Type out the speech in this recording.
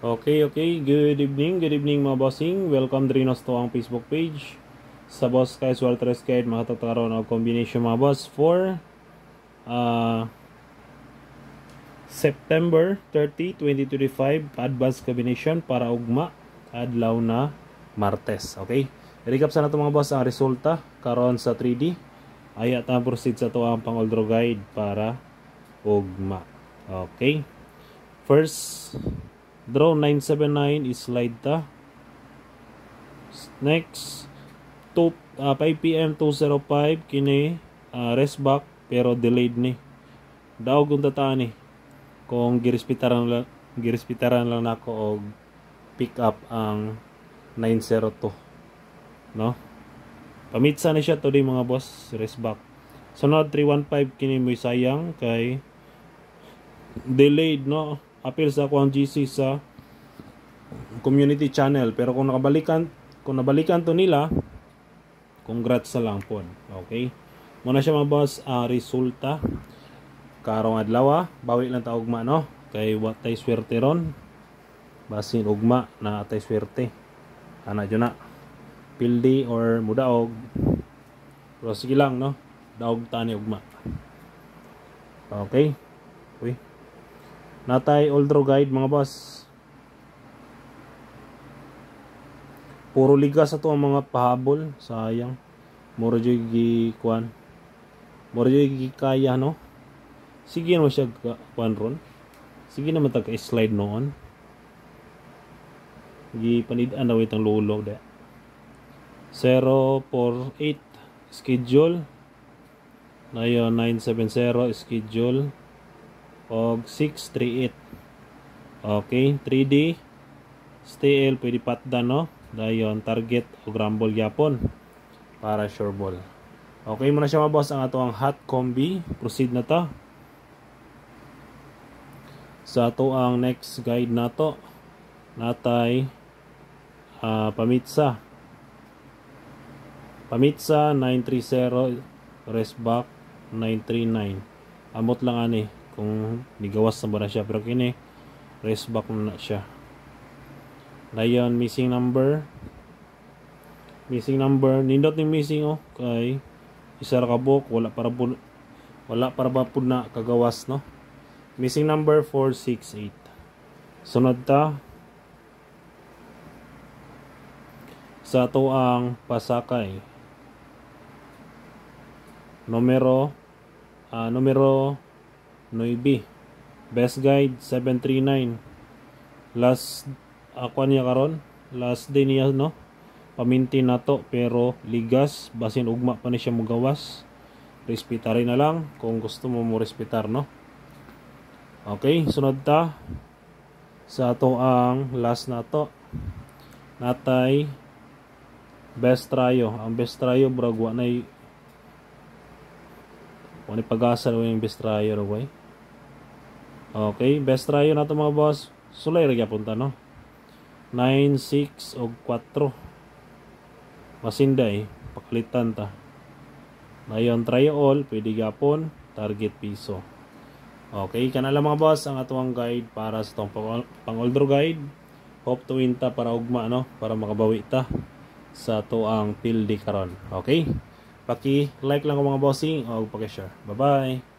Okay. Good evening mga bossing. Welcome din sa to ang Facebook page. Sa boss kay Walter Guide makatataron og combination mga boss for September 30, 2025 advanced combination para ugma adlaw na Martes. Okay? I-recap sa nato mga boss ang resulta karon sa 3D. Aya ta proceed sa to ang pang-oldro guide para ugma. Okay? First draw 979 is slide ta. Next 5 PM 205 kini rest back pero delayed ni. Daog kung tataan ni kung girispitaran lang nako og pick up ang 902 no. Pamitsa na siya today mga boss, rest back. Sunod 315 kini mo sayang kay delayed no. Appeal sa ako ang GC sa community channel, pero kung nabalikan to nila, congrats sa lang po. Okay, muna siya mga boss resulta karong adlaw, bawi lang ta ugma no, kay what tay swerte ron basin ugma na atay swerte ana jud na pildi or mudaog, pero sige lang no, daog tani ugma. Okay, uy natay oldro guide mga boss. Puro liga sa to ang mga pahabol, sayang. Moro jud gikuan. Moro jud gikaya no. Sige mo siya kuan ron. Sige naman tag slide noon. Gipanid-an daw itang lulo da. 048 schedule. Nayo 970 schedule. Og 638. Okay, 3D STL pwede patdan no. Dayon target o rumble yapon para sure ball. Okay muna siya mga boss ang ato ang hot combi. Proceed na ta sa ato ang next guide nato. Natay pamitsa 930 rest back 939. Amot lang ani kung nigawas na ba na siya, pero kini rest back na siya. Dayon missing number nindot ni missing kay isa ra ka book, wala para ba pud na kagawas no. Missing number 468. Sunod ta sa ato ang pasakay numero 9. Best guide 739. Last niya karon, last day niya no. Paminti na to pero ligas basin ugma pa ni siya mugawas. Respetari na lang kung gusto mo respetar no. Okay, sunod ta sa ato ang last na to. Natay best trayo. Ang best trayo brag wa nay pag-asa yung best trayo ro way. Okay, best trayo na to mga boss. Sulay ra gyapon ta no. 9, 6 o 4. Masinday pakalitan ta. Dayon try all pwede gyapon target piso. Okay, kana lang mga boss ang atuang guide para sa tong pang-oldro guide. Hope to win ta para ugma no, para makabawi ta sa tuang pildi karon. Okay? Paki-like lang ko mga bossing o paki-share. Bye-bye.